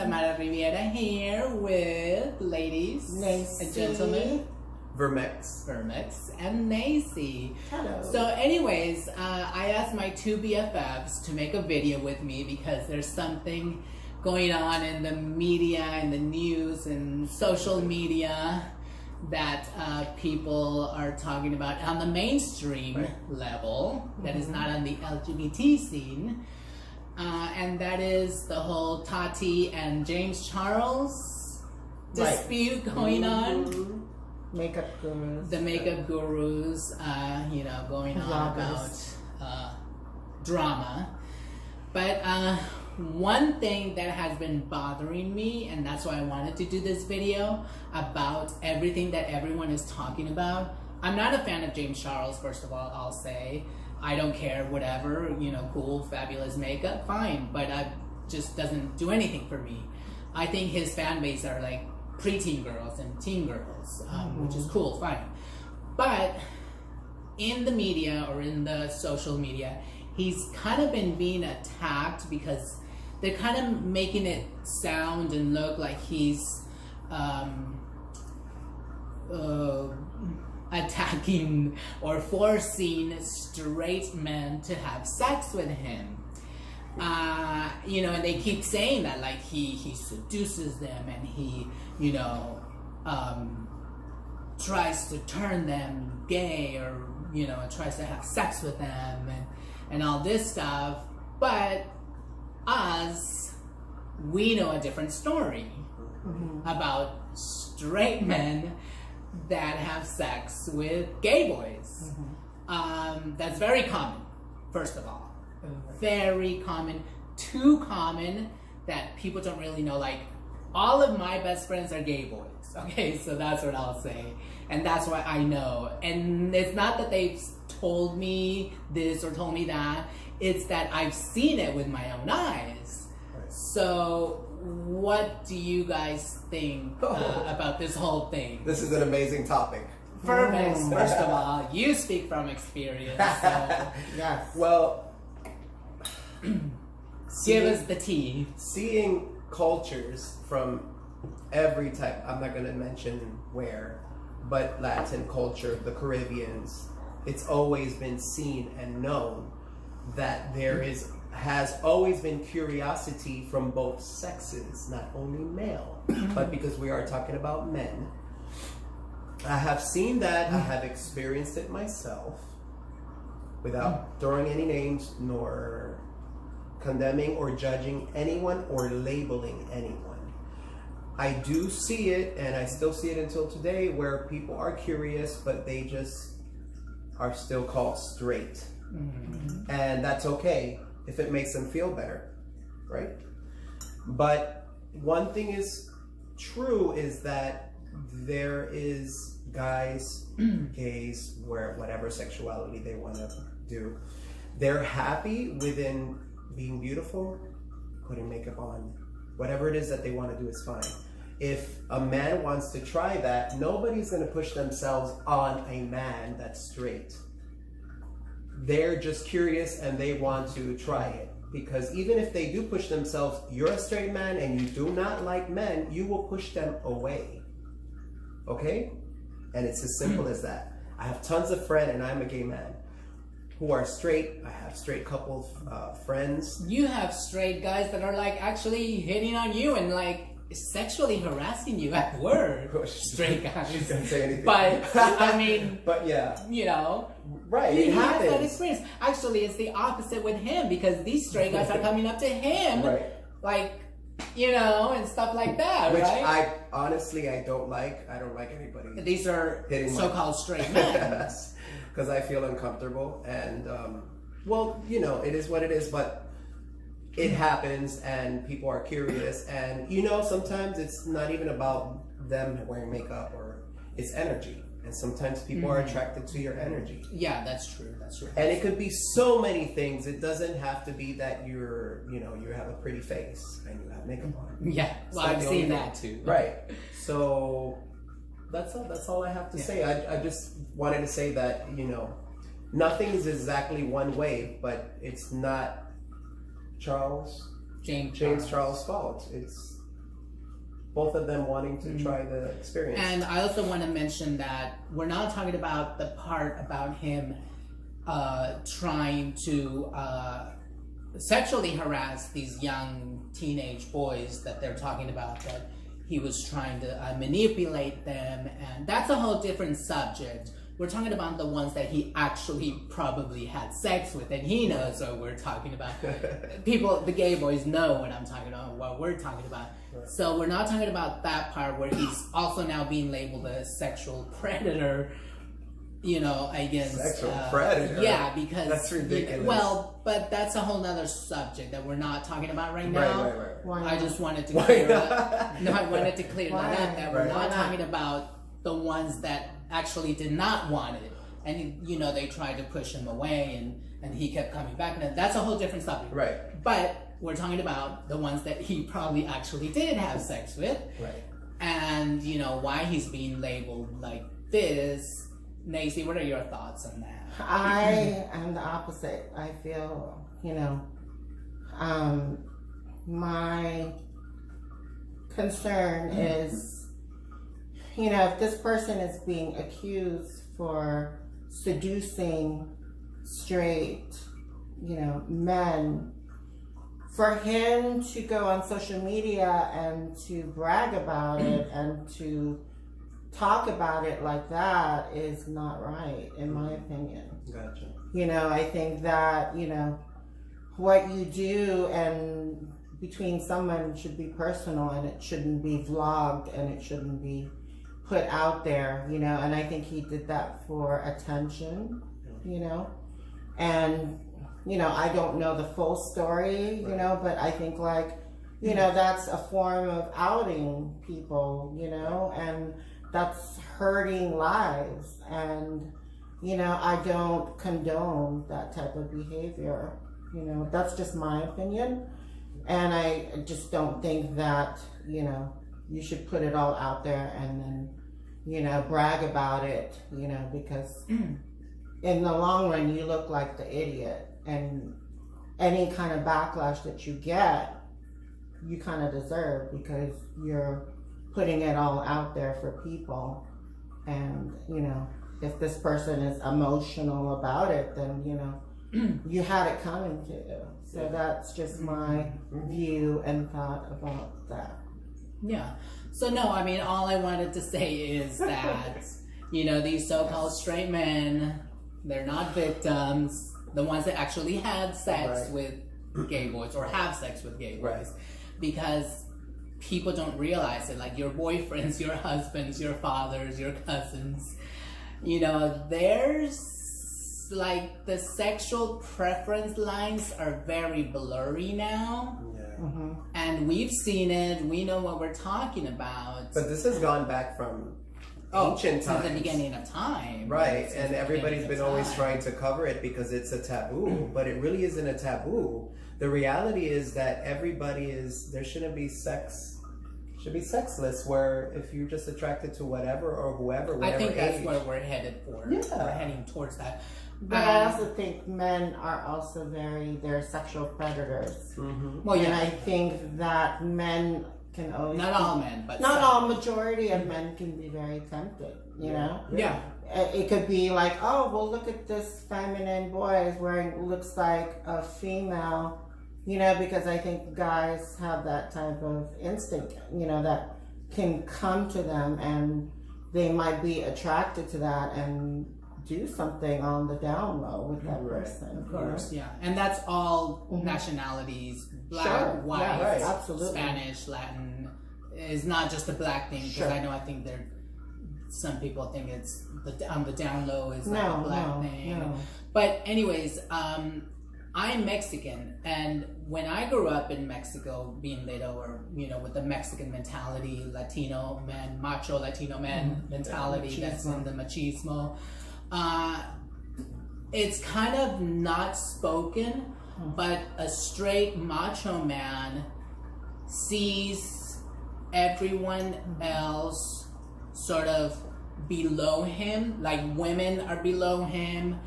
Samara Riviera here with ladies and gentlemen, Vermex, and Nacy. Hello. So anyways, I asked my two BFFs to make a video with me because there's something going on in the media, in the news, and social media that people are talking about on the mainstream level, that is not on the LGBT scene. And that is the whole Tati and James Charles dispute going on. Makeup gurus. The makeup gurus, going on about drama. But one thing that has been bothering me, and that's why I wanted to do this video about everything that everyone is talking about. I'm not a fan of James Charles, first of all, I'll say. I don't care, whatever, cool, fabulous makeup, fine, but it just doesn't do anything for me. I think his fan base are like preteen girls and teen girls, which is cool, fine. But in the media or in the social media, he's kind of been being attacked because they're kind of making it sound and look like he's attacking or forcing straight men to have sex with him. And they keep saying that like he seduces them and he, tries to turn them gay or, tries to have sex with them and all this stuff. But us, we know a different story about straight men that have sex with gay boys. That's very common, first of all. Very common. Too common that people don't really know. Like, all of my best friends are gay boys. Okay, so that's what I'll say. And that's why I know. And it's not that they've told me this or told me that. It's that I've seen it with my own eyes. So what do you guys think about this whole thing? This is an amazing topic. Vermex, first of all, you speak from experience. So Yes. Well, give us the tea. Seeing cultures from every type, I'm not going to mention where, but Latin culture, the Caribbeans, it's always been seen and known that there has always been curiosity from both sexes, not only male, but because we are talking about men. I have seen that, I have experienced it myself, without throwing any names, nor condemning or judging anyone or labeling anyone. I do see it, and I still see it until today, where people are curious, but they just are still called straight. And that's okay if it makes them feel better, right? But one thing is true is that there is guys, gays, where whatever sexuality they want to do, they're happy within being beautiful, putting makeup on, whatever it is that they want to do is fine. If a man wants to try that, nobody's going to push themselves on a man that's straight. They're just curious and they want to try it. Because even if they do push themselves, you're a straight man and you do not like men, you will push them away. Okay? And it's as simple as that. I have tons of friends, and I'm a gay man, who are straight. I have straight couple friends. You have straight guys that are like actually hitting on you and like sexually harassing you at work. Straight guys. She can't say anything. But I mean, but yeah, right. He It has that happens. experience. Actually, it's the opposite with him because these straight guys are coming up to him, Right. like, and stuff like that, Which right? I honestly don't like. I don't like anybody. These are Hitting my- so-called straight men. Because I feel uncomfortable, and it is what it is. But it happens, and people are curious, and sometimes it's not even about them wearing makeup, or it's energy. And sometimes people are attracted to your energy. Yeah, that's true. That's true. And it could be so many things. It doesn't have to be that you have a pretty face and you have makeup on. Yeah, well, I've seen that too. Right. So that's all I have to say. I just wanted to say that, nothing is exactly one way, but it's not James Charles' fault. It's both of them wanting to try the experience. And I also want to mention that we're not talking about the part about him trying to sexually harass these young teenage boys that they're talking about, that he was trying to manipulate them, and that's a whole different subject. We're talking about the ones that he actually probably had sex with, and he knows what we're talking about. People, the gay boys know what I'm talking about, what we're talking about. Right. So we're not talking about that part where he's also now being labeled a sexual predator, you know, against... Sexual predator? Yeah, because... That's ridiculous. Well, but that's a whole nother subject that we're not talking about right now. Right. Why I not? just wanted to Why clear not? up. No, I wanted to clear Why? that up, that we're Right. not Why not? talking about the ones that actually did not want it. And, you know, they tried to push him away, and he kept coming back. And that's a whole different subject. Right. But we're talking about the ones that he probably actually did have sex with. Right. And, you know, why he's being labeled like this. Nacy, what are your thoughts on that? I am the opposite. I feel, you know, my concern is, you know, if this person is being accused for seducing straight, you know, men, for him to go on social media and to brag about it and to talk about it like that is not right, in my opinion. Gotcha. You know, I think that, you know, what you do and between someone should be personal, and it shouldn't be vlogged, and it shouldn't be put out there, you know, and I think he did that for attention, you know, and, you know, I don't know the full story, you know, but I think, like, you know, that's a form of outing people, you know, and that's hurting lives, and, you know, I don't condone that type of behavior, you know, that's just my opinion, and I just don't think that, you know, you should put it all out there and then, you know, brag about it, you know, because in the long run, you look like the idiot, and any kind of backlash that you get, you kind of deserve, because you're putting it all out there for people. And, you know, if this person is emotional about it, then, you know, you had it coming to you. So that's just my view and thought about that. Yeah. So no, I mean, all I wanted to say is that, you know, these so-called straight men, they're not victims. The ones that actually had sex with gay boys or have sex with gay boys. Because people don't realize it. Like, your boyfriends, your husbands, your fathers, your cousins, you know, there's, like, the sexual preference lines are very blurry now. Mm-hmm. And we've seen it. We know what we're talking about. But this has gone back from ancient times. Since the beginning of time. Right, Since and the everybody's beginning been of always time. trying to cover it because it's a taboo, but it really isn't a taboo. The reality is that there shouldn't be sex, should be sexless, where if you're just attracted to whatever or whoever, whatever I think that's age. where we're headed for. Yeah. We're heading towards that. But I also think men are also they're sexual predators. Mm-hmm. Well, And yeah. I think that men can always... Not all men, but Not some. all, majority of men can be very tempted, you know? Yeah. It could be like, oh, well, look at this feminine boy is wearing, looks like a female, you know, because I think guys have that type of instinct, you know, that can come to them, and they might be attracted to that and do something on the down low with that person. Of course, yeah. And that's all nationalities, black, Sure, white, yeah, right. absolutely. Spanish, Latin. It's not just a black thing, because Sure. I think some people think it's on the down low is like a No, black thing. no. But anyways, I'm Mexican, and when I grew up in Mexico, being little, or, you know, with the Mexican mentality, Latino men, macho Latino man mentality, that's in the machismo, it's kind of not spoken, but a straight macho man sees everyone else sort of below him, like women are below him,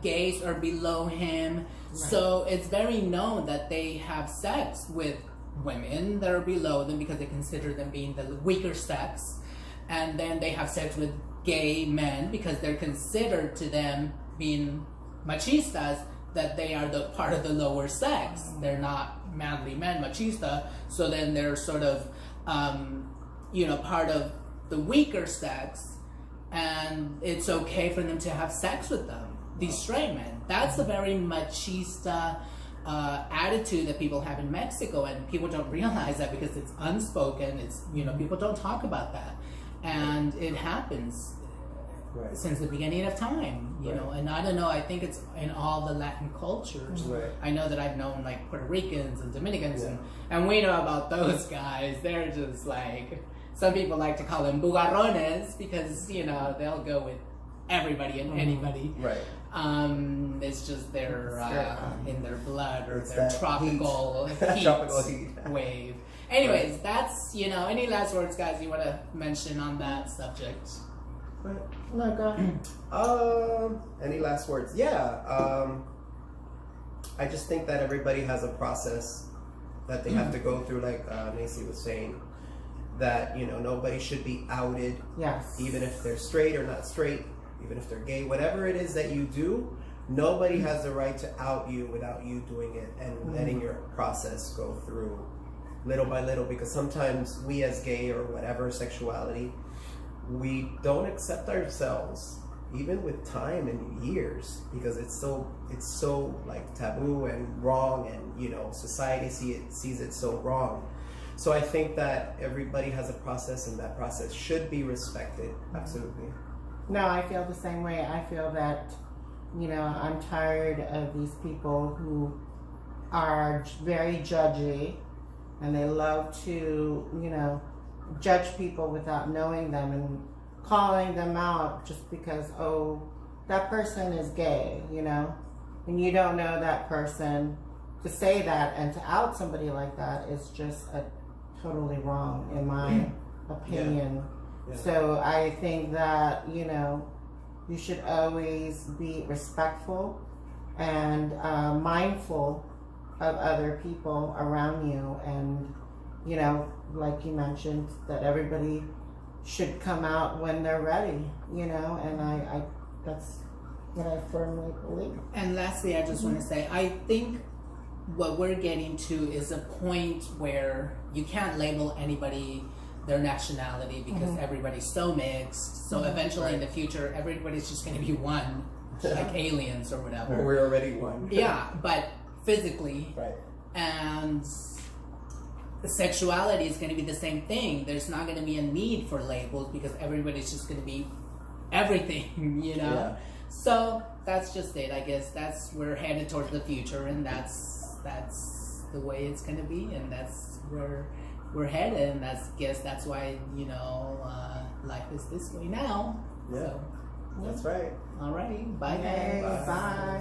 gays are below him. So it's very known that they have sex with women that are below them because they consider them being the weaker sex, and then they have sex with gay men because they're considered to them being machistas, that they are the part of the lower sex. They're not manly men, machista, so then they're sort of part of the weaker sex, and it's okay for them to have sex with them, these straight men. That's a very machista attitude that people have in Mexico, and people don't realize that because it's unspoken. It's people don't talk about that, and it happens since the beginning of time. You know, and I don't know. I think it's in all the Latin cultures. I know that I've known like Puerto Ricans and Dominicans, and we know about those guys. They're just like, some people like to call them bugarrones because they'll go with everybody and anybody. It's just their in their blood, or their tropical heat. Tropical heat wave. Anyways, that's any last words, guys, you want to mention on that subject? No, go ahead. Any last words? I just think that everybody has a process that they have to go through, like Nancy was saying, that nobody should be outed, even if they're straight or not straight, even if they're gay, whatever it is that you do, nobody has the right to out you without you doing it and letting your process go through little by little, because sometimes we as gay or whatever sexuality, we don't accept ourselves even with time and years, because it's so like taboo and wrong, and society sees it so wrong. So I think that everybody has a process, and that process should be respected. Absolutely. No, I feel the same way. I feel that, I'm tired of these people who are very judgy, and they love to, judge people without knowing them and calling them out just because, that person is gay, and you don't know that person. To say that and to out somebody like that is just totally wrong, in my opinion. So I think that, you should always be respectful and mindful of other people around you. And, like you mentioned, that everybody should come out when they're ready, and I that's what I firmly believe. And lastly, I just want to say, I think what we're getting to is a point where you can't label anybody their nationality, because everybody's so mixed. So eventually in the future, everybody's just going to be one, like aliens or whatever. We're already one. Yeah, but physically. And the sexuality is going to be the same thing. There's not going to be a need for labels, because everybody's just going to be everything, So that's just it. I guess we're headed towards the future, and that's the way it's going to be, and that's where we're headed, and that's why life is this way now. So that's right. Alrighty, bye guys. Bye.